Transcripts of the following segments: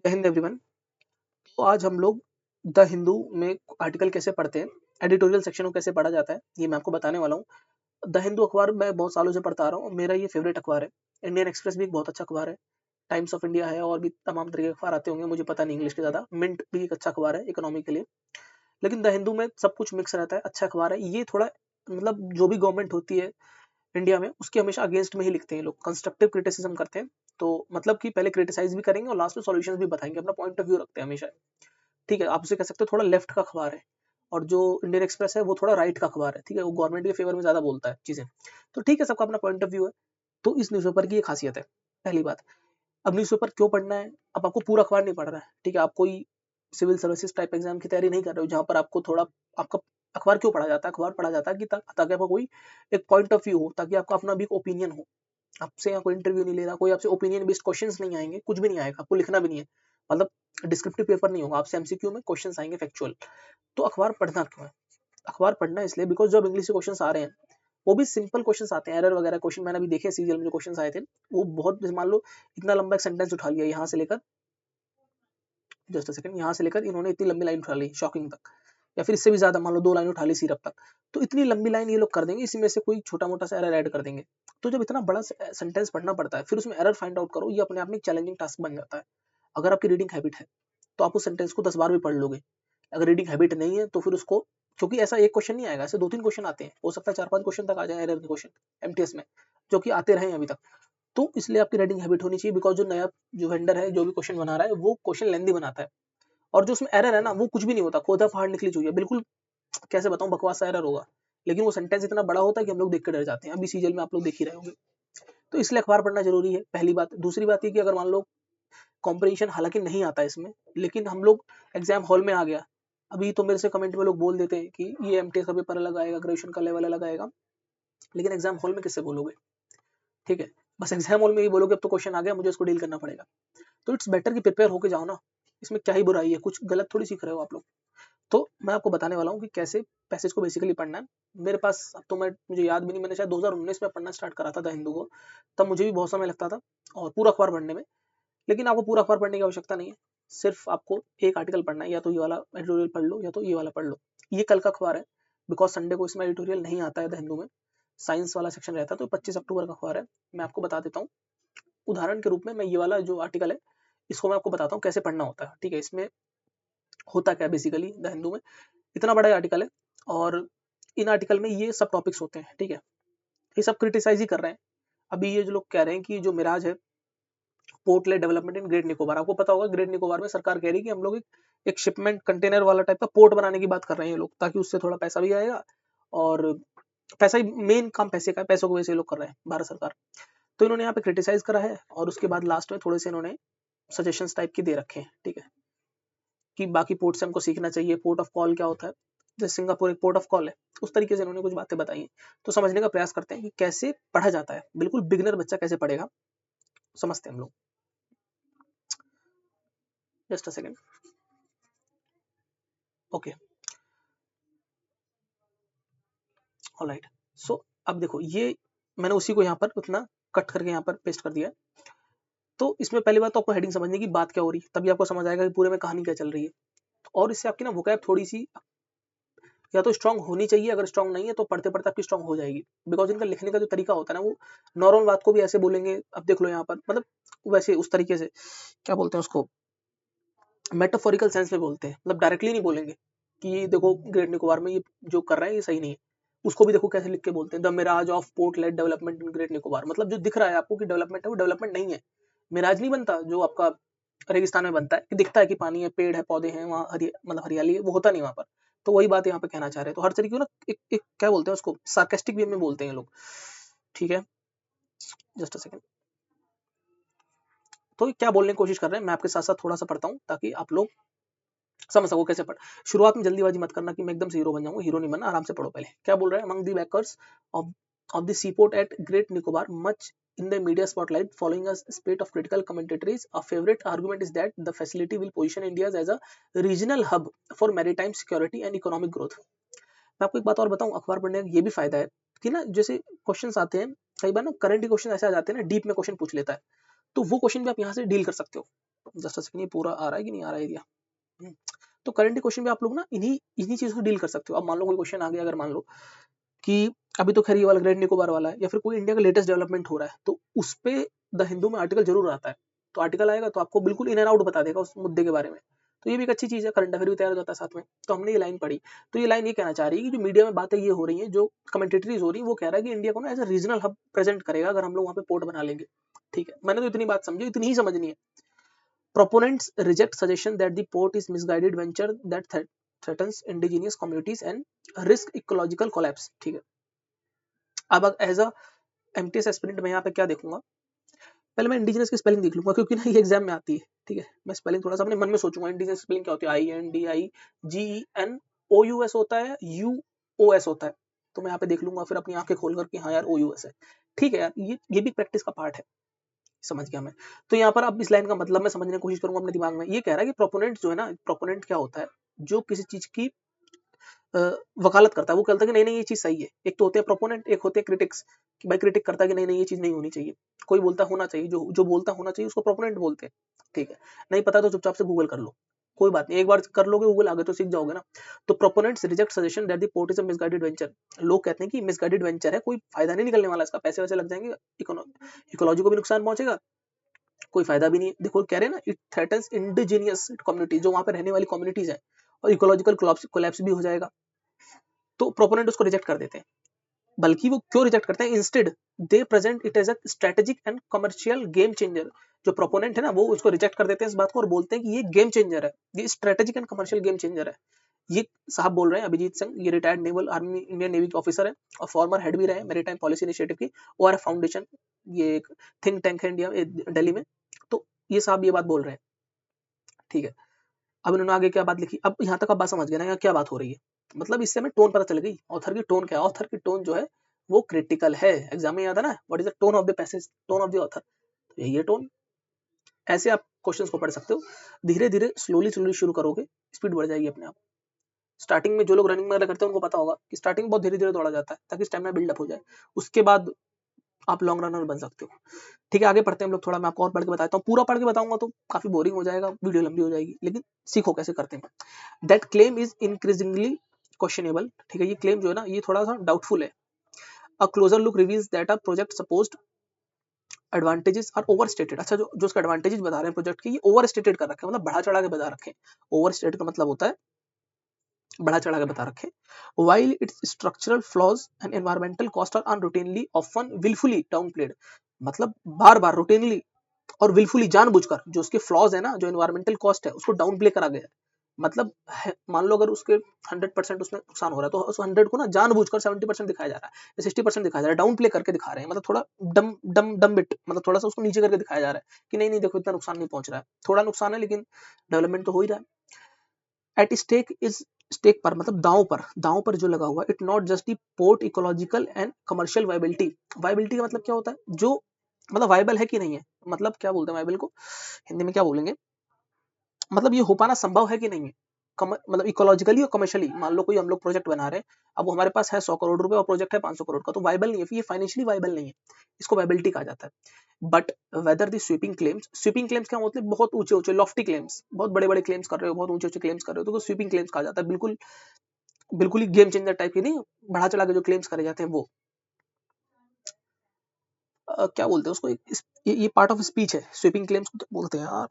जय हिंद एवरीवन। तो आज हम लोग द हिंदू में आर्टिकल कैसे पढ़ते हैं, एडिटोरियल सेक्शन को कैसे पढ़ा जाता है, ये मैं आपको बताने वाला हूँ। द हिंदू अखबार मैं बहुत सालों से पढ़ता आ रहा हूँ, मेरा ये फेवरेट अखबार है। इंडियन एक्सप्रेस भी एक बहुत अच्छा अखबार है, टाइम्स ऑफ इंडिया है, और भी तमाम तरह के अखबार आते होंगे, मुझे पता नहीं इंग्लिश के ज़्यादा। मिंट भी एक अच्छा अखबार है इकोनॉमी के लिए। लेकिन द हिंदू में सब कुछ मिक्स रहता है, अच्छा अखबार है ये। थोड़ा मतलब जो भी गवर्नमेंट होती है इंडिया में उसके हमेशा अगेंस्ट में ही लिखते हैं लोग, कंस्ट्रक्टिव क्रिटिसिज्म करते हैं। तो मतलब कि पहले क्रिटिसाइज भी करेंगे और लास्ट में सॉल्यूशंस भी बताएंगे, अपना पॉइंट ऑफ व्यू रखते हैं हमेशा। ठीक है, आप उसे कह सकते हो थोड़ा लेफ्ट का अखबार है। और जो इंडियन एक्सप्रेस है वो थोड़ा राइट का अखबार है। ठीक है, वो गवर्नमेंट के फेवर में ज्यादा बोलता है चीजें। तो ठीक है, सबका अपना पॉइंट ऑफ व्यू है। तो इस न्यूज़पेपर की ये खासियत है, पहली बात। अब न्यूज़पेपर क्यों पढ़ना है? अब आपको पूरा अखबार नहीं पढ़ रहा है, ठीक है, आप कोई सिविल सर्विसेज टाइप एग्जाम की तैयारी नहीं कर रहे हो जहां पर आपको थोड़ा आपका अखबार क्यों पढ़ा जाता है? अखबार पढ़ा जाता है कि ताकि आपका कोई एक पॉइंट ऑफ व्यू हो, ताकि आपका अपना भी ओपिनियन हो। आपसे यहाँ कोई इंटरव्यू नहीं ले रहा, कोई आपसे ओपिनियन बेस्ड क्वेश्चंस नहीं आएंगे, कुछ भी नहीं आएगा, आपको लिखना भी नहीं है। मतलब डिस्क्रिप्टिव पेपर नहीं होगा, आपसे एमसीक्यू में क्वेश्चंस आएंगे फैक्चुअल। तो अखबार पढ़ना क्यों है? अखबार पढ़ना इसलिए बिकॉज जब इंग्लिश के क्वेश्चंस आ रहे हैं वो भी सिंपल क्वेश्चंस आते हैं, एरर वगैरह क्वेश्चन मैंने अभी देखे सीरियल में जो क्वेश्चंस आए थे। वो बहुत, जैसे मान लो इतना लंबा एक सेंटेंस उठा लिया यहाँ से लेकर, जस्ट अ सेकंड, यहाँ से लेकर इन्होंने इतनी लंबी लाइन उठा ली शॉकिंग तक, या फिर इससे भी ज्यादा, मान लो 2 लाइन उठा ली सिरप तक। तो इतनी लंबी लाइन ये लोग कर देंगे, इसी में से कोई छोटा मोटा सा एरर ऐड कर देंगे। तो जब इतना बड़ा सेंटेंस पढ़ना पड़ता है फिर उसमें एरर फाइंड आउट करो, ये अपने आप में एक चैलेंजिंग टास्क बन जाता है। अगर आपकी रीडिंग हैबिट है तो आप उस सेंटेंस को 10 बार भी पढ़ लोगे। अगर रीडिंग हैबिट नहीं है तो फिर उसको, क्योंकि ऐसा एक क्वेश्चन नहीं आएगा, ऐसे 2-3 क्वेश्चन आते हैं, हो सकता है 4-5 क्वेश्चन तक आ जाए एरर के क्वेश्चन एमटीएस में, जो कि आते रहे अभी तक। तो इसलिए आपकी रीडिंग हैबिट होनी चाहिए, बिकॉज जो नया जो वेंडर है जो भी क्वेश्चन बना रहा है वो क्वेश्चन लेंदी बनाता है। और जो उसमें एरर है ना वो कुछ भी नहीं होता, खोदा पहाड़ निकली चाहिए बिल्कुल। कैसे बताऊं, बकवास सा एरर होगा, लेकिन वो सेंटेंस इतना बड़ा होता है कि हम लोग देख के डर जाते हैं। अभी सीरियल में आप लोग देख ही रहे होंगे। तो इसलिए अखबार पढ़ना जरूरी है, पहली बात। दूसरी बात ये कि अगर मान लो कॉम्पिटिशन हालांकि नहीं आता इसमें, लेकिन हम लोग एग्जाम हॉल में आ गया। अभी तो मेरे से कमेंट में लोग बोल देते हैं कि ये एमटीएस का पेपर अलग आएगा, ग्रेजुएशन का लेवल अलग आएगा, लेकिन एग्जाम हॉल में किससे बोलोगे? ठीक है, बस एग्जाम हॉल में ही बोलोगे अब तो क्वेश्चन आ गया, मुझे इसको डील करना पड़ेगा। तो इट्स बेटर कि प्रिपेयर होके जाओ ना। इसमें क्या ही बुराई है, कुछ गलत थोड़ी सीख रहे हो आप लोग। तो मैं आपको बताने वाला हूँ कि कैसे पैसेज को बेसिकली पढ़ना है। मेरे पास अब तो मुझे याद भी नहीं, मैंने शायद 2019 में पढ़ना स्टार्ट करा था द हिंदू को। तब मुझे भी बहुत समय लगता था और पूरा अखबार पढ़ने में। लेकिन आपको पूरा अखबार पढ़ने की आवश्यकता नहीं है, सिर्फ आपको एक आर्टिकल पढ़ना है, या तो ये वाला एडिटोरियल पढ़ लो या तो ये वाला पढ़ लो। ये कल का अखबार है, बिकॉज संडे को इसमें एडिटोरियल नहीं आता है द हिंदू में, साइंस वाला सेक्शन रहता है। तो 25 अक्टूबर का अखबार है। मैं आपको बता देता हूँ उदाहरण के रूप में, मैं ये वाला जो आर्टिकल है इसको मैं आपको बताता हूँ कैसे पढ़ना होता है। ठीक है, इसमें होता क्या है बेसिकली द हिंदू में, इतना बड़ा आर्टिकल है और इन आर्टिकल में ये सब टॉपिक्स होते हैं। ठीक है, ये सब क्रिटिसाइज ही कर रहे हैं। अभी ये जो लोग कह रहे हैं कि जो मिराज है, port-led development in Great Nicobar, आपको पता होगा ग्रेट निकोबार में सरकार कह रही है कि हम लोग एक शिपमेंट कंटेनर वाला टाइप का पोर्ट बनाने की बात कर रहे हैं ये लोग, ताकि उससे थोड़ा पैसा भी आएगा। और पैसा ही मेन काम, पैसे का, पैसों को वैसे लोग कर रहे हैं भारत सरकार। तो इन्होंने यहाँ पे क्रिटिसाइज करा है और उसके बाद लास्ट में थोड़े से इन्होंने सजेशंस टाइप की दे रखे हैं। ठीक है, कि बाकी पोर्ट से हमको सीखना चाहिए, पोर्ट ऑफ कॉल क्या होता है, जैसे सिंगापुर एक पोर्ट ऑफ कॉल है, उस तरीके से इन्होंने कुछ बातें बताई हैं। तो समझने का प्रयास करते हैं कि कैसे पढ़ा जाता है, बिल्कुल बिगिनर बच्चा कैसे पढ़ेगा, समझते हैं हम लोग। Just a second, okay, alright. So अब देखो, ये मैंने उसी को यहाँ पर उतना कट करके यहाँ पर पेस्ट कर दिया है। तो इसमें पहली बात तो आपको हेडिंग समझने की बात क्या हो रही है, तभी आपको समझ आएगा कि पूरे में कहानी क्या चल रही है। और इससे आपकी ना वोकैब थोड़ी सी या तो स्ट्रांग होनी चाहिए, अगर स्ट्रांग नहीं है तो पढ़ते पढ़ते आपकी स्ट्रांग हो जाएगी। बिकॉज इनका लिखने का जो तरीका होता है ना, वो नॉर्मल बात को भी ऐसे बोलेंगे। अब देख लो यहाँ पर, मतलब वैसे उस तरीके से, क्या बोलते हैं उसको, मेटाफोरिकल सेंस में बोलते हैं, मतलब डायरेक्टली नहीं बोलेंगे कि ये देखो ग्रेट निकोबार में ये जो कर रहे हैं ये सही नहीं है। उसको भी देखो कैसे लिख के बोलते हैं, the mirage of port led development in Great Nicobar, मतलब जो दिख रहा है आपको कि डेवलपमेंट है वो डेवलपमेंट नहीं है। मिराज नहीं बनता जो आपका रेगिस्तान में बनता है, कि दिखता है कि पानी है, पेड़ है, पौधे हैं, वहाँ मतलब हरियाली है, वो होता नहीं वहां पर। तो वही बात यहाँ पे कहना चाह रहे हैं। तो हर तरीके ना एक क्या बोलते हैं उसको, सार्केस्टिक वे में बोलते हैं लोग। ठीक है, जस्ट अ सेकंड। तो ये क्या बोलने की कोशिश कर रहे हैं, मैं आपके साथ साथ थोड़ा सा पढ़ता हूँ ताकि आप लोग समझ सको कैसे पढ़। शुरुआत में जल्दीबाजी मत करना कि मैं एकदम से हीरो बन जाऊंगा, हीरो नहीं बनना, आराम से पढ़ो पहले। क्या बोल रहे हैं, among the backers of the seaport at Great Nicobar much in the media spotlight following a spate of critical commentaries, a favorite argument is that the facility will position India as a regional hub for maritime security and economic growth. मैं आपको एक बात और बताऊं, अखबार पढ़ने का ये भी फायदा है कि ना, जैसे क्वेश्चंस आते हैं कई बार ना, करंट क्वेश्चन ऐसे आ जाते हैं ना, डीप में क्वेश्चन पूछ लेता है, तो वो क्वेश्चन भी आप यहाँ से डील कर सकते हो। जस्ट अ सेकंड, ये पूरा आ रहा है कि नहीं आ रहा है एरिया। तो करंट क्वेश्चन में आप लोग ना इन्हीं चीजों को डील कर सकते हो। अब मान लो कोई क्वेश्चन आ गया, अगर मान लो कि अभी तो खैर ये वाला ग्रेट निकोबार वाला है, या फिर कोई इंडिया का लेटेस्ट डेवलपमेंट हो रहा है, तो उस पे द हिंदू में आर्टिकल जरूर आता है। तो आर्टिकल आएगा तो आपको बिल्कुल इन एंड आउट बता देगा उस मुद्दे के बारे में। तो ये भी एक अच्छी चीज है, करंट अफेयर भी तैयार हो जाता है साथ में। तो हमने ये लाइन पढ़ी, तो ये लाइन ये कहना चाह रही है कि जो मीडिया में बातें ये हो रही हैं, जो कमेंटेटरीज हो रही है, वो कह रहा है कि इंडिया को ना as a regional hub present करेगा अगर हम लोग वहाँ पे पोर्ट बना लेंगे। ठीक है, मैंने तो इतनी बात समझी, इतनी ही समझनी है। Proponents reject suggestion that the port is misguided venture that threatens indigenous communities and risk ecological collapse। ठीक है, अब एज अ एमटीएस एस्पिरेंट मैं यहाँ पे क्या देखूंगा, पहले मैं इंडिजिनस की स्पेलिंग देख लूंगा, क्योंकि ना ये एग्जाम में आती है। ठीक है, मैं स्पेलिंग थोड़ा सा अपने मन में सोचूंगा, इंडिजिनस स्पेलिंग क्या होती है, INDIGENOUS होता है, UOS होता है। तो मैं यहाँ पे देख लूंगा, फिर अपनी आंखें खोल करके हाँ यार OUS है। ठीक है यार, ये भी प्रैक्टिस का पार्ट है, समझ गया मैं। तो यहाँ पर अब इस लाइन का मतलब मैं समझने की कोशिश करूंगा अपने दिमाग में। ये कह रहा है कि प्रोपोनेंट जो है ना, प्रोपोनेंट क्या होता है, जो किसी चीज की वकालत करता है, वो कहता है कि नहीं नहीं ये चीज सही है। एक तो होते हैं प्रोपोनेंट, एक होते हैं क्रिटिक्स, कि भाई क्रिटिक करता है कि नहीं नहीं ये चीज नहीं होनी चाहिए। कोई बोलता होना चाहिए, जो बोलता होना चाहिए उसको प्रोपोनेंट बोलते हैं। ठीक है, नहीं पता तो चुपचाप से गूगल कर लो, कोई बात नहीं, एक बार कर लोगे गूगल, आगे तो सीख जाओगे ना। तो proponents reject suggestion that the port is a misguided venture. लोग कहते हैं कि मिसगाइडेड वेंचर है, कोई फायदा नहीं निकलने वाला इसका, पैसे वैसे लग जाएंगे, इकोलॉजी को भी नुकसान पहुंचेगा, कोई फायदा भी नहीं। देखो कह रहे हैं ना, इट थ्रेटन्स इंडिजिनियस कम्युनिटी, जो वहां पे रहने वाली कम्युनिटीज है, और इकोलॉजिकल कोलैप्स भी हो जाएगा। तो प्रोपोनेंट उसको रिजेक्ट कर देते हैं। बल्कि वो क्यों रिजेक्ट करते हैं, instead they present it as a strategic and commercial game changer. जो प्रोपोनेंट है ना, वो उसको रिजेक्ट कर देते हैं इस बात को, और बोलते हैं कि ये गेम चेंजर है, ये strategic and commercial game changer है। ये साहब बोल रहे हैं, अभिजीत सिंह, ये retired naval army Indian navy के ऑफिसर है, और फॉर्मर हेड भी रहे मेरीटाइम पॉलिसी इनिशिएटिव की, ORF फाउंडेशन, ये एक थिंक टैंक है इंडिया दिल्ली में। तो ये साहब ये बात बोल रहे हैं। ठीक है, अब इन्होंने आगे क्या बात लिखी, अब यहाँ तक आप बात समझ गए ना, यहाँ क्या बात हो रही है। मतलब इससे हमें टोन पता चल गई, ऑथर की टोन क्या है। ऑथर की टोन जो है वो क्रिटिकल है। एग्जाम में याद है ना, what is the tone of the passage, tone of the author, तो यही है टोन। ऐसे आप क्वेश्चंस को पढ़ सकते हो। धीरे धीरे स्लोली स्लोली शुरू करोगे, स्पीड बढ़ जाएगी अपने आप। स्टार्टिंग में जो लोग रनिंग वगैरह करते हैं उनको पता होगा कि स्टार्टिंग में बहुत धीरे धीरे दौड़ा जाता है, ताकि स्टेमिना बिल्डअप हो जाए, उसके बाद आप लॉन्ग रनर बन सकते हो। ठीक है, आगे पढ़ते हैं हम लोग थोड़ा। मैं आपको और पढ़ के बताता हूँ, पूरा पढ़ के बताऊंगा तो काफी बोरिंग हो जाएगा, वीडियो लंबी हो जाएगी, लेकिन सीखो कैसे करते हैं। That claim is increasingly questionable. ठीक है, ये क्लेम जो है ना, ये थोड़ा सा डाउटफुल है। A closer look reveals that a project supposed advantages are overstated. अच्छा, जो उसका एडवांटेजेस बता रहे हैं प्रोजेक्ट के, ये ओवरस्टेटेड कर रखे हैं, मतलब बढ़ा चढ़ा के बता रखे हैं। ओवरस्टेटेड का मतलब होता है बढ़ा चढ़ा के बता रखे। while its structural flaws and environmental cost are unroutinely often willfully downplayed। मतलब बार बार रूटीनली और विलफुली जानबूझकर जो उसके फ्लॉज है ना, जो एनवायरमेंटल कॉस्ट है, उसको डाउन प्ले करा गया है। मतलब मान लो अगर उसके 100% उसमें नुकसान हो रहा है, तो उस 100 को ना जानबूझकर 70% दिखाया जा रहा है, या 60% दिखाया जा रहा है, डाउन प्ले करके दिखा रहे हैं। मतलब थोड़ा डम डम डम बिट, मतलब थोड़ा सा उसको नीचे करके दिखाया जा रहा है कि नहीं नहीं देखो इतना नुकसान नहीं पहुंच रहा है, थोड़ा नुकसान है लेकिन डेवलपमेंट तो हो ही रहा है। एट स्टेक इज, स्टेक पर मतलब दांव पर जो लगा हुआ, it not just the port ecological and commercial viability. Viability का मतलब क्या होता है, जो मतलब वायबल है कि नहीं है, मतलब क्या बोलते हैं वायबल को हिंदी में क्या बोलेंगे, मतलब ये हो पाना संभव है कि नहीं है, मतलब इकोलॉजिकली और कमर्शियली। मान लो कोई हम लोग प्रोजेक्ट बना रहे हैं, अब वो हमारे पास है 100 करोड़ रुपए और प्रोजेक्ट है 500 करोड़ का, तो वायबल नहीं है, फिर ये फाइनेंशियली वायबल नहीं है, इसको वायबिलिटी कहा जाता है। But whether the sweeping claims क्या मतलब, बहुत ऊंचे ऊंचे लॉफ्टी क्लेम्स, बहुत बड़े बड़े क्लेम्स कर रहे हो, बहुत ऊंचे ऊंचे क्लेम्स कर रहे हो, तो स्वीपिंग क्लेम्स कहा जाता है। बिल्कुल बिल्कुल ही गेम चेंजर टाइप की नहीं, बढ़ा चढ़ा के जो क्लेम्स करे जाते हैं वो क्या बोलते हैं उसको, ये पार्ट ऑफ स्पीच है। स्वीपिंग क्लेम्स को क्या बोलते हैं यार,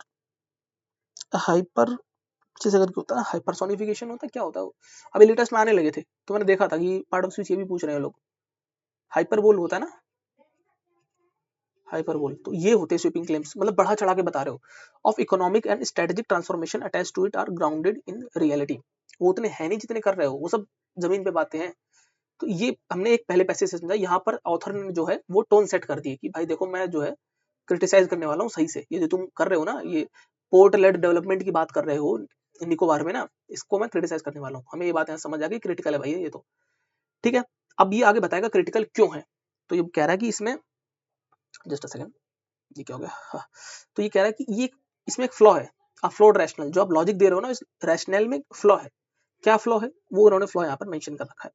हाइपर जैसे करके होता है, हाइपरसोनिफिकेशन होता है, क्या होता है वो, अभी लेटेस्ट में आने लगे थे, तो मैंने देखा था कि पार्ट ऑफ स्पीच ये भी पूछ रहे हैं लोग। हाइपरबोल होता है ना, हाइपरबोल, तो ये होते हैं स्वीपिंग क्लेम्स, मतलब बढ़ा चढ़ा के बता रहे हो। Of economic and strategic transformation attach to it are grounded in reality. वो उतने है नहीं जितने कर रहे हो, वो सब जमीन पे बातें हैं। तो ये हमने एक पहले पैसे से समझा, यहाँ पर ऑथर ने जो है वो टोन सेट कर दी कि भाई देखो मैं जो है क्रिटिसाइज करने वाला हूँ सही से, ये जो तुम कर रहे हो ना, ये पोर्ट लेड डेवलपमेंट की बात कर रहे हो निकोबार में ना, इसको मैं क्रिटिसाइज करने वाला हूँ। हमें ये बात यहाँ समझ आ गई, क्रिटिकल है भाई ये तो। ठीक है, अब ये आगे बताएगा क्रिटिकल क्यों है। तो ये कह रहा है कि इसमें, जस्ट अ सेकंड, ये क्या हो गया, हाँ। तो ये कह रहा है कि ये इसमें एक फ्लॉ है, फ्लॉड रैशनल, जो आप लॉजिक दे रहे हो ना, इस रैशनल में फ्लॉ है। क्या फ्लॉ है, वो उन्होंने फ्लॉ यहाँ पर मेंशन कर रखा है।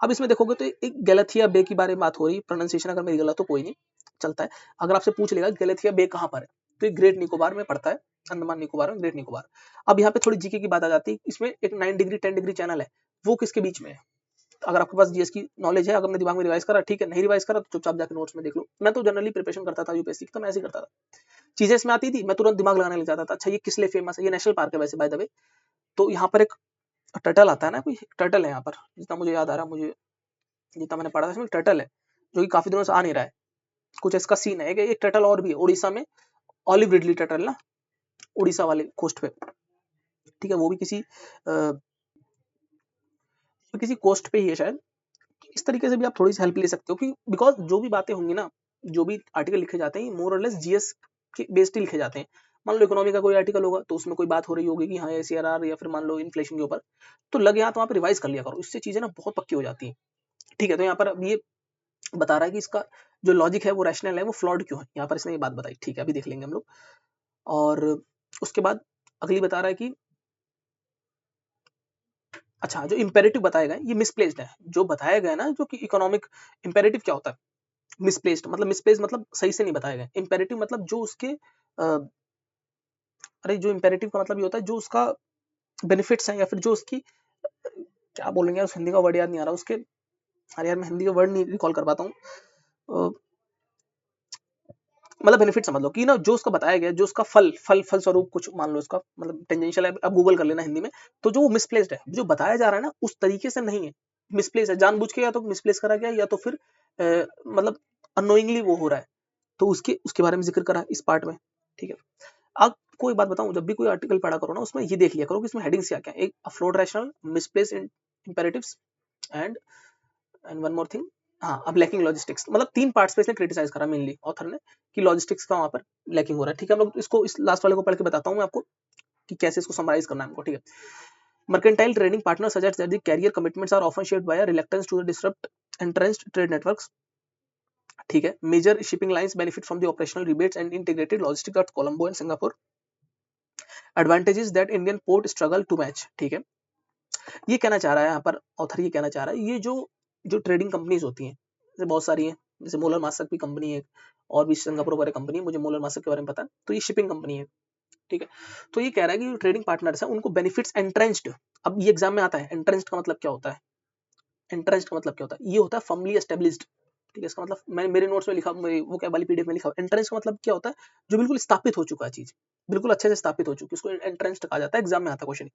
अब इसमें देखोगे तो एक गैलेथिया बे के बारे में बात हो रही, प्रोनाउंसिएशन अगर मेरी गलत तो कोई नहीं चलता है। अगर आपसे पूछ लेगा गैलेथिया बे कहाँ पर है, तो ये ग्रेट निकोबार में पड़ता है। अंडमान निकोबार में ग्रेट निकोबार। अब यहाँ पे थोड़ी जीके की बात आ जाती है, इसमें एक 9 डिग्री 10 डिग्री चैनल है, वो किसके बीच में है? अगर आपके पास जीएस की नॉलेज है, अगर अपने दिमाग में रिवाइज करा ठीक है, नहीं रिवाइज करा तो चुपचाप जाकर नोट्स में देख लो। मैं तो जनरली प्रिपरेशन करता था यूपीएससी की, तो मैं ऐसे ही करता था, चीजें इसमें आती थी मैं तुरंत दिमाग लगाने लग जाता था। अच्छा ये किस लिए फेमस है, ये नेशनल पार्क है वैसे बाय द वे। तो यहाँ पर एक टर्टल आता है ना, कोई टर्टल है यहाँ पर, जितना मुझे याद आ रहा है, मुझे जितना मैंने पढ़ा था इसमें टर्टल है, जो कि काफी दिनों से आ नहीं रहा है। कुछ इसका सीन है कि एक टर्टल और भी है उड़ीसा में, ऑलिव रिडली टर्टल ना, उड़ीसा वाले कोस्ट पे, ठीक है, वो भी किसी कोस्ट पे ही है शायद। इस तरीके से भी आप थोड़ी सी हेल्प ले सकते हो कि बिकॉज जो भी बातें होंगी ना, जो भी आर्टिकल लिखे जाते हैं मोर और लेस जीएस के बेस्ड ही लिखे जाते हैं। मान लो इकोनॉमी का कोई आर्टिकल होगा तो उसमें कोई बात हो रही होगी कि हाँ एसीआरआर या फिर मान लो इन्फ्लेशन के ऊपर, तो लगे हाथ वहाँ पे रिवाइज कर लिया करो, इससे चीजें ना बहुत पक्की हो जाती हैं। ठीक है, तो यहाँ पर अब ये बता रहा है कि इसका जो लॉजिक है वो रैशनल है, वो फ्लॉड क्यों है, यहाँ पर इसने ये बात बताई। ठीक है, अभी देख लेंगे हम लोग। और उसके बाद अगली बता रहा है कि अच्छा जो इंपेरेटिव बताया गया ये मिसप्लेस्ड है, जो बताया गया ना, जो कि इकोनॉमिक इंपेरेटिव क्या होता है, मिसप्लेस्ड मतलब मिसप्लेस्ड मतलब सही से नहीं बताया गया। इंपेरेटिव मतलब जो उसके अरे जो इंपेरेटिव का मतलब ये होता है जो उसका बेनिफिट्स हैं, या फिर जो उसकी क्या बोलेंगे, उस हिंदी का वर्ड याद नहीं आ रहा उसके, अरे यार मैं हिंदी का वर्ड नहीं रिकॉल कर पाता हूँ, मतलब बेनिफिट समझ लो कि ना जो उसका बताया गया, जो उसका फल स्वरूप कुछ मान लो उसका मतलब टेंजेंशियल है, अब गूगल कर लेना हिंदी में, तो जो वो मिसप्लेस्ड है, जो बताया जा रहा है ना उस तरीके से नहीं है, मिसप्लेस है, जानबूझ के या तो मिसप्लेस करा गया, या तो फिर मतलब अनोइंगली वो हो रहा है, तो उसके उसके बारे में जिक्र करा इस पार्ट में। ठीक है, अब कोई बात बताऊं, जब भी कोई आर्टिकल पढ़ा करो ना, उसमें ये देख लिया करो कि इसमें हेडिंग्स क्या क्या है, एक float rational, misplace imperatives, and one more thing, हाँ अब लैकिंग लॉजिस्टिक्स, मतलब 3 पार्ट्स पे इसने क्रिटिसाइज करा मेनली ऑथर ने कि लॉजिस्टिक्स का वहां पर लैकिंग हो रहा है। ठीक है, हम लोग इसको इस लास्ट वाले को पढ़ के बताता हूँ मैं आपको कि कैसे इसको समराइज करना है हमको। ठीक है, mercantile trading partners suggest that the carrier commitments are often shaped by a reluctance to disrupt entrenched trade networks. ठीक है, major shipping lines benefit from the operational rebates and integrated logistics at Colombo and Singapore, advantages that Indian port struggle to match. ठीक है, ये कहना चाह रहा है यहाँ पर ऑथर, ये कहना चाह रहा है ये जो जो ट्रेडिंग कंपनीज होती हैं, जैसे बहुत सारी हैं, जैसे मोलर मास्क की कंपनी है, और भी सिंगापुर वगैरह कंपनी है, मुझे मोलर मास्क के बारे में पता है, तो ये शिपिंग कंपनी है। ठीक है, तो ये कह रहा है कि जो ट्रेडिंग पार्टनर्स हैं उनको बेनिफिट्स एंट्रेंच्ड, अब ये एग्जाम में आता है, एंट्रेंच्ड का मतलब क्या होता है, एंट्रेंच्ड का मतलब क्या होता है, ये होता है फर्मली एस्टेब्लिश्ड। ठीक है, इसका मतलब मैं मेरे नोट्स में लिखा, वो क्या वाली पीडीएफ में लिखा, एंट्रेंस का मतलब क्या होता है, जो बिल्कुल स्थापित हो चुका है चीज, बिल्कुल अच्छे से स्थापित हो चुकी है, उसको एंट्रेंस कहा जाता है, एग्जाम में आता है क्वेश्चन।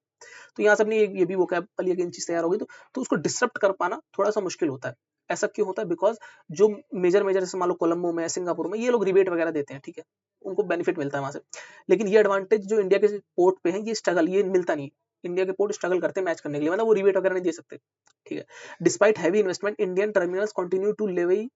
तो यहाँ से अपनी ये भी वो क्या वाली अगेन चीज तैयार होगी, तो उसको डिसरप्ट कर पाना थोड़ा सा मुश्किल होता है। ऐसा क्यों होता है, बिकॉज जो मेजर मेजर जैसे मान लो कोलंबो में, सिंगापुर में, ये लोग रिबेट वगैरह देते हैं, ठीक है, उनको बेनिफिट मिलता है वहां से, लेकिन ये एडवांटेज जो इंडिया के पोर्ट पे है, ये स्ट्रगल ये मिलता नहीं। इंडिया के पोर्ट स्ट्रगल करते हैं मैच करने के लिए, मतलब वो रिबेट वगैरह नहीं दे सकते। ठीक है, despite heavy investment Indian terminals continue to levy,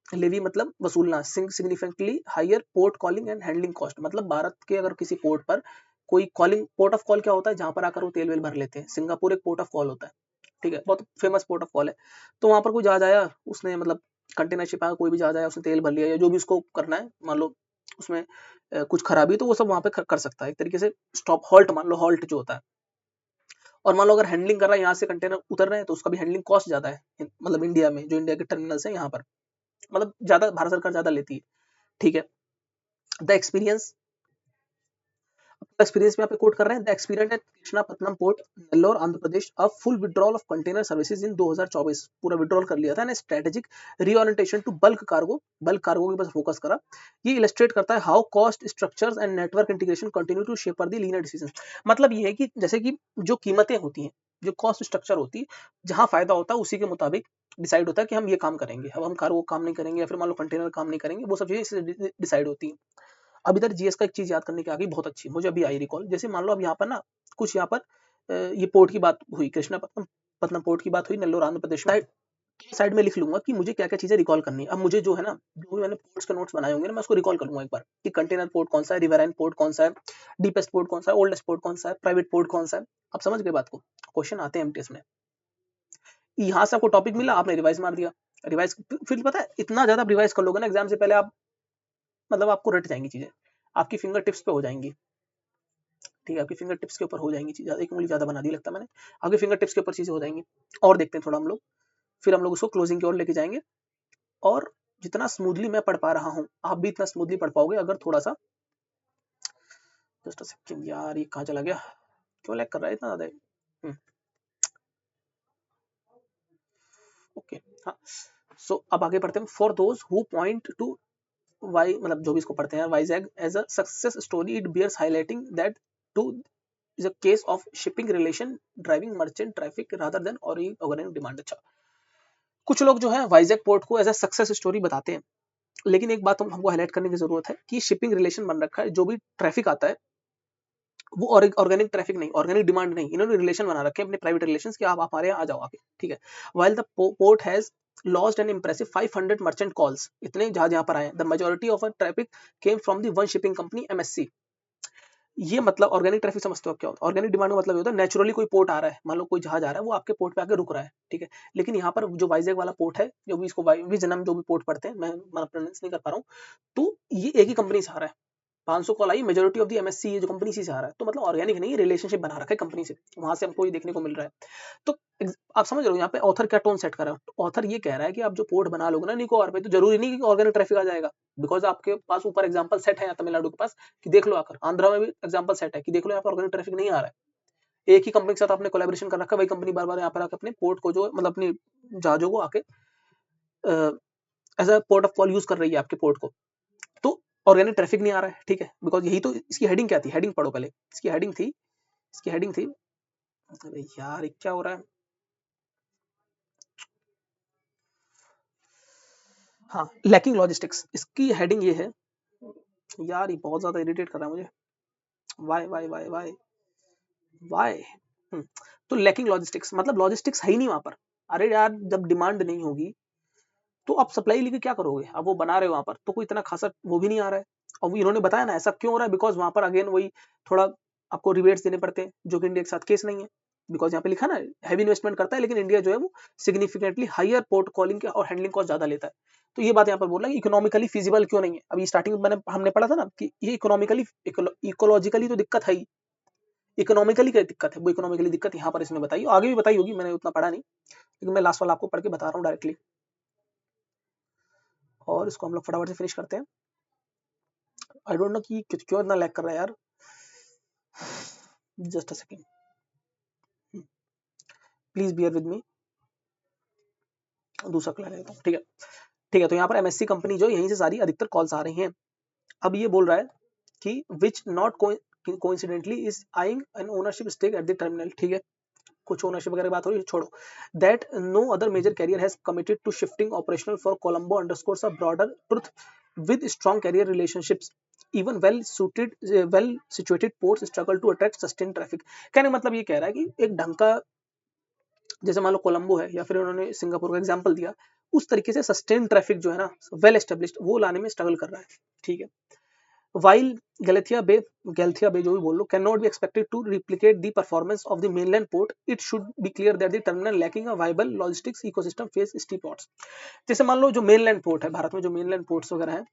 levy मतलब वसूलना, significantly higher port calling and handling cost, मतलब भारत के अगर किसी पोर्ट पर कोई कॉलिंग, पोर्ट ऑफ कॉल क्या होता है, जहां पर आकर वो तेल वेल भर लेते हैं, सिंगापुर एक पोर्ट ऑफ कॉल होता है। ठीक है, बहुत फेमस पोर्ट ऑफ कॉल है। तो वहां पर कोई जहाज आया, उसने मतलब कंटेनर शिप आया, कोई भी जहाज आया, उसने तेल भर लिया, या जो भी उसको करना है, मान लो उसमें कुछ खराबी, तो वो सब वहां पे कर सकता है, एक तरीके से स्टॉप हॉल्ट, मान लो हॉल्ट जो होता है। और मान लो अगर हैंडलिंग कर रहा है, यहाँ से कंटेनर उतर रहे हैं, तो उसका भी हैंडलिंग कॉस्ट ज्यादा है, मतलब इंडिया में जो इंडिया के टर्मिनल्स है यहाँ पर, मतलब ज्यादा भारत सरकार ज्यादा लेती है। ठीक है, द एक्सपीरियंस, एक्सपीरियंस में यहाँ पे कोट कर रहे हैं, the experience at Krishnapatnam port Nellore Andhra Pradesh a full withdrawal of container services in 2024, पूरा विड्रॉल कर लिया था ना, strategic reorientation to bulk cargo के पास फोकस करा। ये इलस्ट्रेट करता है how cost structures and network integration continue to shape the linear decision. मतलब ये है कि जैसे कि जो कीमतें होती हैं, जो कॉस्ट स्ट्रक्चर होती है, जहां फायदा होता है उसी के मुताबिक डिसाइड होता है कि हम ये काम करेंगे, अब हम कार्गो काम नहीं करेंगे, या फिर मान लो कंटेनर काम नहीं करेंगे, वो सब चीजें डिसाइड होती है। अब इधर जीएस का एक चीज याद करने की आ गई बहुत अच्छी, मुझे अभी आई रिकॉल, जैसे मान लो अब यहाँ पर ना कुछ यहाँ पर ये पोर्ट की बात हुई, कृष्णापत्तनम पत्तनम पोर्ट की बात हुई, नेल्लोर आंध्र प्रदेश में, साइड में लिख लूंगा कि मुझे क्या क्या चीजें रिकॉल करनी है। अब मुझे जो है ना, जो भी मैंने पोर्ट्स के नोट्स बनाए होंगे ना, मैं उसको रिकॉल करूंगा एक बार कि कंटेनर पोर्ट कौन सा है, रिवराइन पोर्ट कौन सा है, डीपेस्ट पोर्ट कौन सा है, ओल्डेस्ट पोर्ट कौन सा है, प्राइवेट पोर्ट कौन सा है। आप समझ गए बात को, क्वेश्चन आते हैं एमटीएस में, यहाँ से आपको टॉपिक मिला, आपने रिवाइज मार दिया, रिवाइज फिर पता है इतना ज्यादा रिवाइज कर लोगे ना एग्जाम से पहले, आप मतलब आपको रट जाएंगी चीजें, आपकी फिंगर टिप्स पे हो जाएंगी। ठीक है, आपकी फिंगर टिप्स के ऊपर हो जाएंगी चीजें, एक उंगली ज्यादा बना दी लगता है मैंने, आपकी फिंगर टिप्स के ऊपर चीजें हो जाएंगी। और देखते हैं थोड़ा हम लोग, फिर हम लोग उसको क्लोजिंग की ओर लेके जाएंगे। और जितना स्मूथली मैं पढ़ पा रहा हूँ, आप भी इतना स्मूथली पढ़ पाओगे अगर थोड़ा सा जस्ट अ सेकंड यार, ये कहाँ चला गया, क्यों लैग कर रहा है इतना ज्यादा। ओके हाँ, सो अब आगे पढ़ते हैं। For those who point to why, मतलब जो भी इसको पढ़ते हैं, Vizag as a success story, it bears highlighting that too is a case of shipping relation driving merchant traffic rather than organic demand. अच्छा, कुछ लोग जो है वाइजैग पोर्ट को एज अ सक्सेस स्टोरी बताते हैं, लेकिन एक बात हमको हाईलाइट करने की जरूरत है कि शिपिंग रिलेशन बन रखा है, जो भी ट्रैफिक आता है वो ऑर्गेनिक ट्रैफिक नहीं, ऑर्गेनिक डिमांड नहीं, इन्होंने रिलेशन बना रखे हैं अपने प्राइवेट रिलेशंस कि आप हमारे यहाँ आ जाओ आके, ठीक है। While the port has lost N impressive 500 merchant calls, इतने जहाज यहाँ पर आए, the majority of traffic came from the one shipping company MSc. ये मतलब ऑर्गेनिक ट्रैफिक समझते हो क्या होता है? ऑर्गेनिक डिमांड का मतलब ये होता है नेचुरली कोई पोर्ट आ रहा है, मान लो कोई जहाज आ रहा है, वो आपके पोर्ट पे आके रुक रहा है, ठीक है। लेकिन यहाँ पर जो वाइजैग वाला पोर्ट है, जो भी इसको विजनम जो भी पोर्ट पढ़ते हैं, मैं प्रोनाउंस नहीं कर पा रहा हूँ, तो ये एक ही कंपनी से आ रहा है, 500 call I, majority of the MSc, ये जो कंपनी से आ रहा है, तो मतलब ऑर्गेनिक नहीं, रिलेशनशिप बना रखा है कंपनी से, वहां से हमको ये देखने को मिल रहा है। तो आप समझ रहे हो यहाँ पे ऑथर क्या टोन सेट कर रहा है? ऑथर ये कह रहा है कि आप जो पोर्ट बना लोगे ना निकोबार पे, तो जरूरी नहीं कि ऑर्गेनिक ट्रैफिक आ जाएगा, बिकॉज आपके पास ऊपर एग्जांपल सेट है तमिलनाडु के पास कि देख लो, आकर आंध्रा में भी एग्जांपल सेट है कि देख लो यहाँ पर ऑर्गेनिक ट्रैफिक नहीं आ रहा है, एक ही कंपनी के साथ आपने कोलैबोरेशन कर रखा है, वही कंपनी बार बार यहाँ पर आकर अपने पोर्ट को जो मतलब अपनी जहाजों को आके as a port of call use कर रही है आपके पोर्ट को, तो ऑर्गेनिक ट्रैफिक नहीं आ रहा है, ठीक है। बिकॉज यही तो इसकी हेडिंग क्या थी, हेडिंग पढ़ो पहले, इसकी हेडिंग थी अरे यार क्या हो रहा है, हाँ, लैकिंग लॉजिस्टिक्स, इसकी हेडिंग ये है यार, ये बहुत ज्यादा इरिटेट कर रहा है मुझे, why why why why why. तो लैकिंग लॉजिस्टिक्स मतलब लॉजिस्टिक्स है ही नहीं वहां पर। अरे यार, जब डिमांड नहीं होगी तो आप सप्लाई लेके क्या करोगे, अब वो बना रहे हो वहां पर तो कोई इतना खासा वो भी नहीं आ रहा है। और वो इन्होंने बताया ना ऐसा क्यों हो रहा है, बिकॉज वहां पर अगेन वही थोड़ा आपको रिबेट्स देने पड़ते हैं, जो कि इंडिया के साथ केस नहीं है, बिकॉज यहाँ पे लिखा ना हैवी इन्वेस्टमेंट करता है, लेकिन इंडिया जो है वो सिग्निफिकेंटली हायर पोर्ट कॉलिंग के और हैंडलिंग कॉस्ट ज्यादा लेता है। तो ये बात यहाँ पर बोल रहा है इकोनॉमिकली फिजिबल क्यों नहीं है। अभी स्टार्टिंग में हमने पढ़ा था ना कि ये इकोनॉमिकली इकोलॉजिकली तो दिक्कत है ही, इकोनॉमिकली क्या दिक्कत है, वो इकोनॉमिकली दिक्कत यहाँ पर इसने बताई, आगे भी बताई होगी, मैंने उतना पढ़ा नहीं, लेकिन मैं लास्ट वाला आपको पढ़ के बता रहा हूँ डायरेक्टली, और इसको हम लोग फटाफट से फिनिश करते हैं। आई डोंट नो कि क्यों इतना लैग कर रहा है यार, just a second, please bear with me, दूसरा क्लास लेता हूँ, ठीक है। ठीक है, तो यहाँ पर एमएससी कंपनी जो यहीं से सारी अधिकतर कॉल्स आ रही हैं। अब ये बोल रहा है कि which not coincidentally is eyeing an ownership stake at the terminal, ठीक है, कुछ ओनरशिप वगैरह बात हो रही है, छोड़ो। That no other major carrier has committed to shifting operational for Colombo underscores a broader truth with strong carrier relationships, even well situated ports struggle to attract sustain traffic. कहने का मतलब ये कह रहा है कि एक ढंग का, जैसे मान लो कोलंबो है या फिर उन्होंने सिंगापुर का एग्जांपल दिया, उस तरीके से सस्टेन ट्रैफिक जो है ना वेल एस्टेब्लिश्ड, वो लाने में स्ट्रगल कर रहा है, ठीक है। While Galathea Bay जो भी बोल लो cannot be expected to replicate the performance of the mainland port, it should be clear that the terminal lacking a viable logistics ecosystem face steep odds। जैसे मान लो जो मेनलैंड पोर्ट है भारत में, जो mainland ports वगैरह हैं,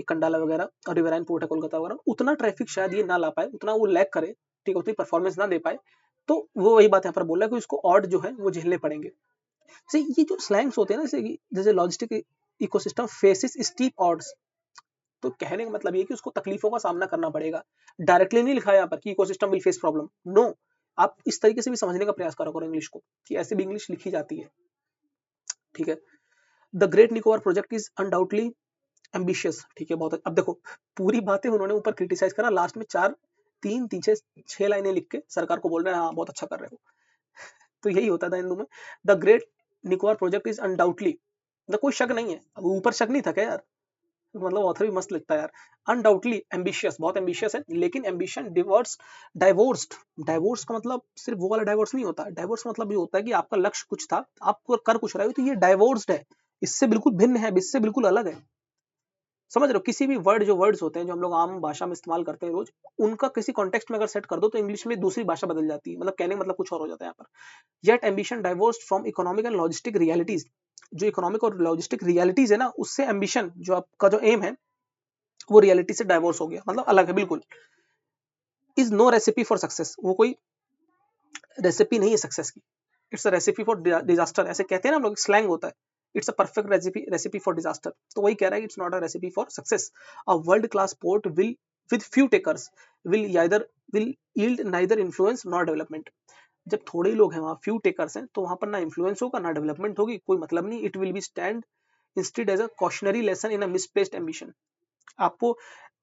कंडाला वगैरह और रिवराइन पोर्ट है कोलकाता वगैरह, उतना ट्रैफिक शायद ये ना ला पाए, उतना वो लैग करे, ठीक है, उतनी परफॉर्मेंस ना दे पाए, तो वो वही बात यहाँ पर बोल रहा है कि उसको ऑड जो है वो झेलने पड़ेंगे। जैसे ये जो स्लैंग्स होते हैं ना, जैसे logistic ecosystem faces steep odds, तो कहने का मतलब ये कि उसको तकलीफों का सामना करना पड़ेगा। डायरेक्टली नहीं लिखा है यहाँ पर कि ecosystem will face problem, no, आप इस तरीके से भी समझने का प्रयास करो इंग्लिश को, कि ऐसे भी इंग्लिश लिखी जाती है, ठीक है। The great Nicobar project is undoubtedly ambitious, ठीक है, बहुत। अब देखो पूरी बातें उन्होंने ऊपर क्रिटिसाइज करा, लास्ट में तीन तीन छह लाइनें लिख के सरकार को बोल रहे हैं हाँ बहुत अच्छा कर रहे हो। तो यही होता था हिंदू में, the great Nicobar project is undoubtedly, कोई शक नहीं है, अब ऊपर शक नहीं था क्या यार, मतलब ऑथर भी मस्त लिखता है यार, अनडाउटली एम्बिशियस, बहुत एम्बिशियस है, लेकिन एम्बिशन डाइवोर्स्ड, डाइवोर्स का मतलब सिर्फ वो वाला डाइवोर्स नहीं होता, डाइवोर्स मतलब ये होता है कि आपका लक्ष्य कुछ था, आप कर कुछ रहे हो, तो ये डाइवोर्स्ड है, इससे बिल्कुल भिन्न है, इससे बिल्कुल अलग है। समझ रहे हो, किसी भी वर्ड, जो वर्ड्स होते हैं जो हम लोग आम भाषा में इस्तेमाल करते हैं रोज, उनका किसी कॉन्टेक्स्ट में अगर सेट कर दो तो इंग्लिश में दूसरी भाषा बदल जाती है, मतलब कहने का मतलब कुछ और हो जाता है यहाँ पर। Yet ambition divorced from economic and logistic realities, जो इकोनॉमिक और लॉजिस्टिक रियलिटीज है ना, उससे एम्बिशन जो आपका जो एम है वो रियलिटी से डाइवोर्स हो गया, मतलब अलग है बिल्कुल। Is no recipe for success, वो कोई रेसिपी नहीं है सक्सेस की, it's a recipe for disaster, ऐसे कहते हैं ना हम लोग, स्लैंग होता है, it's a perfect recipe for disaster, तो वही कह रहा है it's not a recipe for success. A world class port will with few takers will yield neither influence nor development. जब थोड़े ही लोग हैं वहाँ, फ्यू टेकर्स हैं, तो वहाँ पर ना इन्फ्लुएंस होगा ना डेवलपमेंट होगी, कोई मतलब नहीं. It will be stand instead as a cautionary lesson in a misplaced ambition. आपको,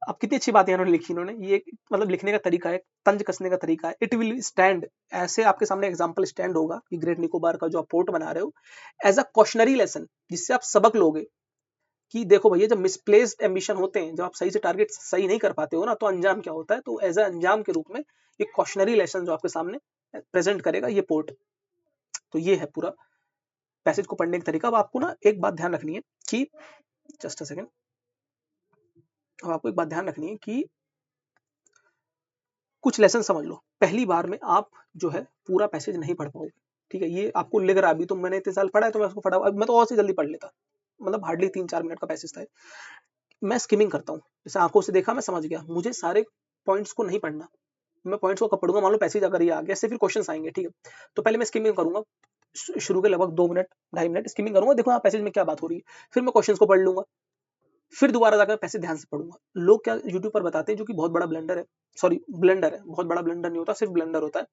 अब कितनी अच्छी बातें इन्होंने लिखी, इन्होंने ये मतलब लिखने का तरीका है, तंज कसने का तरीका है. इट विल स्टैंड, ऐसे आपके सामने एग्जांपल स्टैंड होगा कि ग्रेट निकोबार का जो आप पोर्ट बना रहे हो, एज अ कॉशनरी लेसन, जिससे आप सबक लोगे कि देखो भैया, जब मिसप्लेस्ड एम्बिशन होते हैं, जब आप सही से टारगेट सही नहीं कर पाते हो ना, तो अंजाम क्या होता है. तो एज अ अंजाम के रूप में ये कॉशनरी लेसन जो आपके सामने प्रेजेंट करेगा ये पोर्ट. तो ये है पूरा पैसेज को पढ़ने का तरीका. अब आपको ना एक बात ध्यान रखनी है कि, जस्ट अ सेकंड, अब आपको एक बात ध्यान रखनी है कि कुछ लेसन समझ लो. पहली बार में आप जो है पूरा पैसेज नहीं पढ़ पाओगे, ठीक है. ये आपको लग रहा है, अभी तो मैंने इतने साल पढ़ा है तो मैं उसको पढ़ा, मैं तो और से जल्दी पढ़ लेता, मतलब हार्डली 3-4 मिनट का पैसेज था. मैं स्किमिंग करता हूँ, जैसे आंखों से देखा मैं समझ गया, मुझे सारे पॉइंट्स को नहीं पढ़ना. मैं पॉइंट्स को कब पढ़ूंगा, मान लो पैसेज अगर ये आ गया, इससे फिर क्वेश्चंस आएंगे, ठीक है. तो पहले मैं स्किमिंग करूंगा, शुरू के लगभग 2 मिनट 2.5 मिनट स्किमिंग करूंगा, देखो हाँ पैसेज में क्या बात हो रही है. फिर मैं क्वेश्चंस को पढ़ लूंगा, फिर दोबारा जाकर पैसे ध्यान से पढ़ूंगा. लोग क्या यूट्यूब पर बताते हैं, जो कि बहुत बड़ा ब्लंडर है, सॉरी ब्लंडर है, बहुत बड़ा ब्लंडर नहीं होता, सिर्फ ब्लंडर होता है.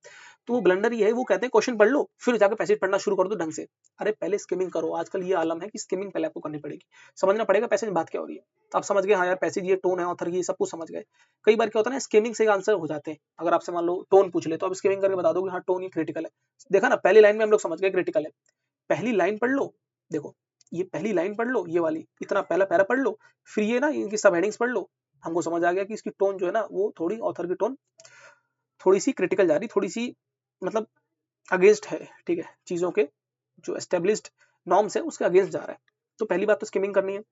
तो वो ब्लंडर ये है, वो कहते हैं क्वेश्चन पढ़ लो फिर जाकर पैसेज पढ़ना शुरू कर दो ढंग से. अरे पहले स्किमिंग करो. आजकल ये आलम है कि स्किमिंग पहले आपको करनी पड़ेगी, समझना पड़ेगा पैसेज में बात क्या हो रही है. तो आप समझ गए, हाँ यार पैसेज ये टोन है ऑथर की, सब कुछ समझ गए. कई बार क्या होता है ना, स्किमिंग से आंसर हो जाते हैं. अगर आपसे मान लो टोन पूछ ले, तो आप स्किमिंग करके बता दोगे हाँ टोन ये क्रिटिकल है. देखा ना, पहली लाइन में हम लोग समझ गए क्रिटिकल है. पहली लाइन पढ़ लो, देखो ये पहली लाइन पढ़ लो, ये वाली इतना पहला पैरा पढ़ लो, फिर ये ना इनकी सब हेडिंग्स पढ़ लो. हमको समझ आ गया कि इसकी टोन जो है ना, वो थोड़ी ऑथर की टोन थोड़ी सी क्रिटिकल जा रही, थोड़ी सी मतलब अगेंस्ट है, ठीक है. चीजों के जो एस्टेब्लिश्ड नॉर्म्स है उसके अगेंस्ट जा रहा है. तो पहली बात तो स्किमिंग करनी है.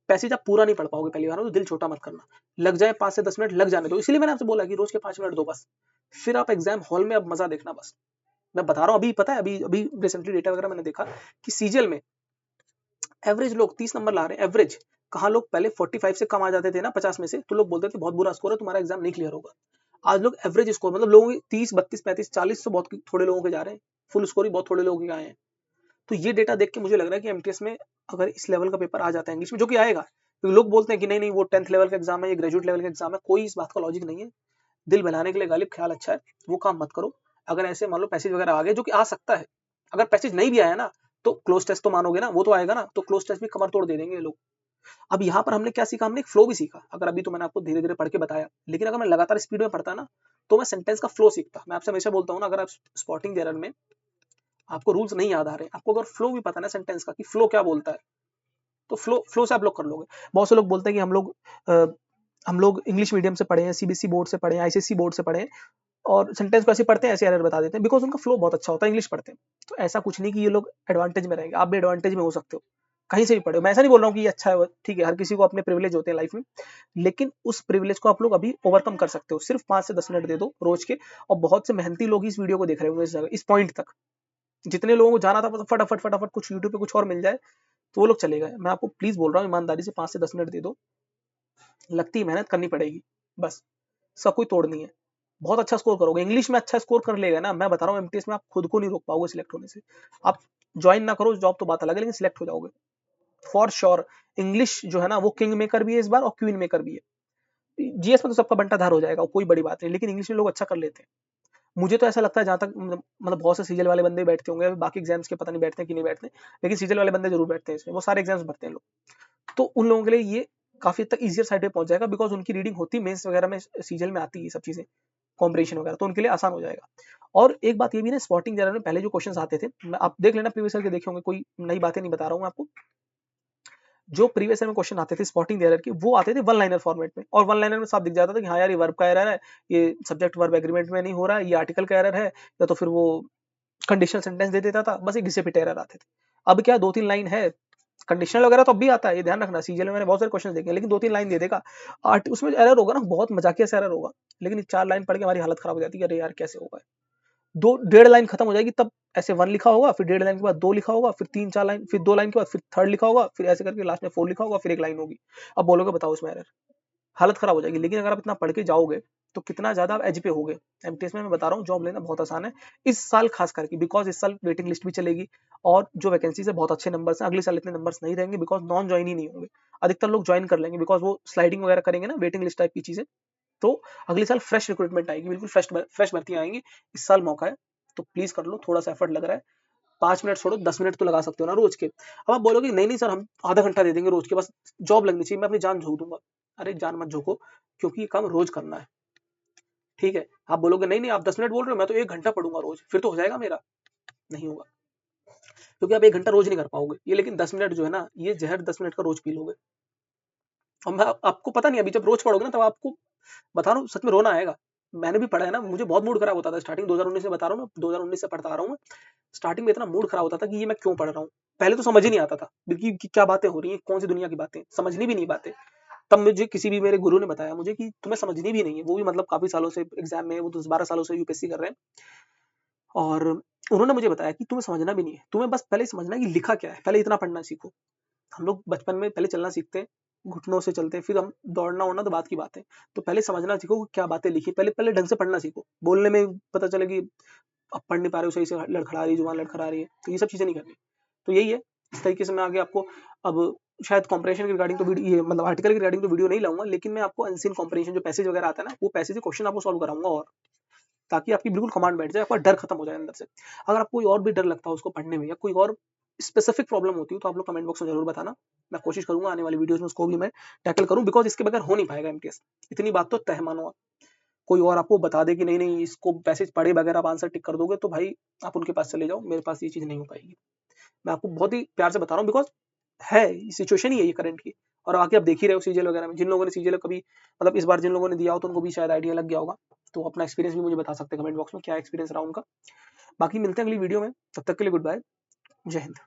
पैसेज आप पूरा नहीं पढ़ पाओगे पहली बार में, तो दिल छोटा मत करना. लग जाए 5 से 10 मिनट लग जाने दो, इसलिए मैंने आपसे बोला कि रोज के 5 मिनट दो बस. फिर आप एग्जाम हॉल में अब मजा देखना बस. मैं बता रहा हूँ, अभी पता है, अभी अभी रिसेंटली डेटा वगैरह मैंने देखा कि सीजीएल में एवरेज लोग 30 नंबर ला रहे हैं. एवरेज कहाँ, लोग पहले 45 से कम आ जाते थे ना 50 में से, तो लोग बोलते थे बहुत बुरा स्कोर है, तुम्हारा एग्जाम नहीं क्लियर होगा. आज लोग एवरेज स्कोर, मतलब लोगों के 30 32 35 40 तो बहुत थोड़े लोगों के जा रहे हैं, फुल स्कोर ही बहुत थोड़े लोगों के आए हैं. तो ये डेटा देख के मुझे लग रहा है कि एमटीएस में अगर इस लेवल का पेपर आ जाता है इंग्लिश में, जो कि आएगा, तो लोग बोलते हैं कि नहीं नहीं वो 10th लेवल का एग्जाम है, ये ग्रेजुएट लेवल का एग्जाम है. कोई इस बात का लॉजिक नहीं है. दिल बहलाने के लिए गालिब ख्याल अच्छा है, वो काम मत करो. अगर ऐसे मान लो पैसेज वगैरह आ गए, जो कि आ सकता है, अगर पैसेज नहीं भी आया ना, तो क्लोज टेस्ट तो मानोगे ना, वो तो आएगा ना, तो क्लोज टेस्ट भी कमर तोड़ दे देंगे ये लोग. अब यहाँ पर हमने क्या सीखा, हमने एक फ्लो भी सीखा. अगर अभी तो मैंने आपको धीरे धीरे पढ़ के बताया, लेकिन अगर मैं लगातार स्पीड में पढ़ता ना, तो मैं सेंटेंस का फ्लो सीखता. मैं आपसे हमेशा बोलता हूँ ना, अगर आप स्पॉटिंग एरर में आपको रूल्स नहीं याद आ रहे, आपको अगर फ्लो भी पता ना सेंटेंस का कि फ्लो क्या बोलता है, तो फ्लो से आप लोग कर लोगे. बहुत से लोग बोलते हैं कि हम लोग इंग्लिश मीडियम से पढ़े हैं, सीबीएसई बोर्ड से पढ़े हैं, आईसीएसई बोर्ड से पढ़े हैं, और सेंटेंस को ऐसे पढ़ते हैं, ऐसे एरर बता देते हैं, बिकॉज उनका फ्लो बहुत अच्छा होता है, इंग्लिश पढ़ते हैं. तो ऐसा कुछ नहीं कि ये लोग एडवांटेज में रहेंगे, आप भी एडवांटेज में हो सकते हो, कहीं से भी पढ़े हो. मैं ऐसा नहीं बोल रहा हूँ कि ये अच्छा है, ठीक है, हर किसी को अपने प्रिविलेज होते हैं लाइफ में, लेकिन उस प्रिविलेज को आप लोग अभी ओवरकम कर सकते हो. सिर्फ 5 से 10 मिनट दे दो रोज के. और बहुत से मेहनती लोग इस वीडियो को देख रहे होंगे इस पॉइंट तक. जितने लोगों को जाना था फटाफट फटाफट कुछ यूट्यूब पे कुछ और मिल जाए, तो वो लोग चले गए. मैं आपको प्लीज बोल रहा हूँ, ईमानदारी से 5 से 10 मिनट दे दो, लगती मेहनत करनी पड़ेगी बस, सब कोई तोड़ नहीं है. बहुत अच्छा स्कोर करोगे, इंग्लिश में अच्छा स्कोर कर लेगा ना, मैं बता रहा हूँ एमटीएस में आप खुद को नहीं रोक पाओगे सिलेक्ट होने से. आप ज्वाइन ना करो जॉब तो बात अलग है, लेकिन सिलेक्ट हो जाओगे फॉर श्योर. इंग्लिश जो है ना, वो किंग मेकर भी है इस बार और क्वीन मेकर भी है. जीएस में तो सबका बंटाधार हो जाएगा, कोई बड़ी बात नहीं, लेकिन इंग्लिश में लोग अच्छा कर लेते हैं. मुझे तो ऐसा लगता है, जहां तक मतलब बहुत से सीजल वाले बंदे बैठते होंगे, बाकी एग्जाम्स के पता नहीं बैठते हैं कि नहीं बैठते, लेकिन सीजल वाले बंदे जरूर बैठते हैं इसमें, वो सारे एग्जाम्स भरते हैं लोग. तो उन लोगों के लिए ये काफी हद तक इजियर साइड पे पहुंच जाएगा, बिकॉज उनकी रीडिंग होती है, मेंस वगैरह में सीजल में आती है सब चीजें, कॉम्बिनेशन वगैरह, तो उनके लिए आसान हो जाएगा. और एक बात ये भी ना, स्पॉटिंग जनरल में पहले जो क्वेश्चंस आते थे, आप देख लेना प्रीवियस ईयर के देखे होंगे, कोई नई बातें नहीं बता रहा हूँ आपको. जो प्रीवियस ईयर में क्वेश्चन आते थे स्पॉटिंग एरर के, वो आते थे वन लाइनर फॉर्मेट में, और वन लाइनर में साफ दिख जाता था कि हाँ यार ये वर्ब का एरर है, ये सब्जेक्ट वर्ब एग्रीमेंट में नहीं हो रहा है, ये आर्टिकल का एरर है, या तो फिर वो कंडीशनल सेंटेंस दे देता था, बस एक घिसे पिटे एरर आते थे. अब क्या 2-3 लाइन है, कंडीशनल वगैरह तो अब भी आता है, ये ध्यान रखना. सीजीएल में मैंने बहुत सारे क्वेश्चन देखे, लेकिन 2-3 लाइन दे देगा. उसमें एरर होगा ना, बहुत मजाकिया सा एरर होगा, लेकिन 4 लाइन पढ़ के हमारी हालत खराब हो जाती है, अरे यार कैसे होगा. 2-1.5 लाइन खत्म हो जाएगी, तब ऐसे 1 लिखा होगा, फिर 1.5 लाइन के बाद 2 लिखा होगा, फिर 3-4 लाइन, फिर 2 लाइन के बाद फिर 3rd लिखा होगा, फिर ऐसे करके लास्ट में 4 लिखा होगा, फिर 1 लाइन होगी. अब बोलोगे बताओ इसमें एरर, हालत खराब हो जाएगी. लेकिन अगर आप इतना पढ़ के जाओगे, तो कितना ज्यादा आप एज पे होगे. एमटीएस में मैं बता रहा हूँ, जॉब लेना बहुत आसान है इस साल खास करके, बिकॉज इस साल वेटिंग लिस्ट भी चलेगी, और जो वैकेंसीज है बहुत अच्छे नंबर्स हैं. अगले साल इतने नंबर्स नहीं रहेंगे, बिकॉज नॉन ज्वाइन ही नहीं होंगे, अधिकतर लोग ज्वाइन कर लेंगे, बिकॉज वो स्लाइडिंग वगैरह करेंगे ना, वेटिंग लिस्ट टाइप की चीजें, तो अगले साल फ्रेश रिक्रूटमेंट आएगी, बिल्कुल फ्रेश भर्तियां आएंगी। इस साल मौका है, तो प्लीज कर लो, थोड़ा सा एफर्ट लग रहा है, 5 मिनट छोड़ो 10 मिनट तो लगा सकते हो ना रोज के। अब आप बोलोगे नहीं नहीं सर हम आधा घंटा दे देंगे रोज के, बस जॉब लगनी चाहिए, मैं अपनी जान झोंक दूंगा। अरे जान मत झोंको, क्योंकि ये काम रोज करना है, ठीक है। आप बोलोगे नहीं नहीं आप 10 मिनट बोल रहे हो, मैं तो 1 घंटा पढ़ूंगा रोज, फिर तो हो जाएगा मेरा। नहीं होगा, क्योंकि आप 1 घंटा रोज नहीं कर पाओगे ये, लेकिन 10 मिनट जो है ना, ये जहर 10 मिनट का रोज पी लोगे। और मैं आपको पता नहीं, अभी जब रोज पढ़ोगे ना तब आपको बता रहा हूँ सच में रोना आएगा। मैंने भी पढ़ा है ना, मुझे बहुत मूड खराब होता था स्टार्टिंग 2019 में, बता रहा हूँ ना, 2019 से पढ़ता आ रहा हूँ मैं। स्टार्टिंग में इतना मूड खराब होता था कि ये मैं क्यों पढ़ रहा हूँ। पहले तो समझ ही नहीं आता था कि क्या बातें हो रही हैं, कौन सी दुनिया की बातें, समझनी भी नहीं बातें। तब मुझे किसी भी मेरे गुरु ने बताया मुझे कि तुम्हें समझनी भी नहीं है, वो भी मतलब काफी सालों से एग्जाम में, वो 10-12 सालों से यूपीएससी कर रहे हैं। और उन्होंने मुझे बताया कि तुम्हें समझना भी नहीं है, तुम्हें बस पहले समझना है कि लिखा क्या है, पहले इतना पढ़ना सीखो। हम लोग बचपन में पहले चलना सीखते हैं, घुटनों से चलते हैं, फिर हम दौड़ना उड़ना तो बात की बात है। तो पहले समझना सीखो कि क्या बातें लिखी, पहले पहले ढंग से पढ़ना सीखो। बोलने में पता चले कि आप पढ़ नहीं पा रहे हो सही से, लड़खड़ा रही जुबान, लड़खड़ा रही है, तो ये सब चीजें नहीं करनी। तो यही है, इस तरीके से मैं आगे आपको अब शायद कॉम्प्रेशन के रिगार्डिंग तो वीडियो, ये मतलब आर्टिकल के रिगार्डिंग तो वीडियो नहीं लाऊंगा, लेकिन मैं आपको अनसीन कॉम्प्रेशन जो पैसेज वगैरह आता है ना, वो पैसेज क्वेश्चन आपको सॉल्व कराऊंगा, और ताकि आपकी बिल्कुल कमांड बैठ जाए, आपका डर खत्म हो जाए अंदर से। अगर आपको कोई और भी डर लगता है उसको पढ़ने में, या कोई और स्पेसिफिक प्रॉब्लम होती है, तो आप लोग कमेंट बॉक्स में जरूर बताना। मैं कोशिश करूंगा आने वाली वीडियोस में उसको भी मैं टैकल करूं, बिकॉज इसके बगैर हो नहीं पाएगा एमटीएस। इतनी बात तो तय मानो आप। कोई और आपको बता दे कि नहीं नहीं इसको पैसेज पढ़े बगैर आप आंसर टिक कर दोगे, तो भाई आप उनके पास चले जाओ, मेरे पास ये चीज नहीं हो पाएगी। मैं आपको बहुत ही प्यार से बता रहा हूँ, बिकॉज है सिचुएशन ही है ये करंट की। और आगे आप देख ही रहे हो सीजीएल वगैरह में, जिन लोगों ने सीजीएल कभी मतलब इस बार जिन लोगों ने दिया हो, तो उनको भी शायद आइडिया लग गया होगा। तो अपना एक्सपीरियंस भी मुझे बता सकते हैं कमेंट बॉक्स में, क्या एक्सपीरियंस रहा उनका। बाकी मिलते हैं अगली वीडियो में, तब तक के लिए गुड बाय, जय हिंद।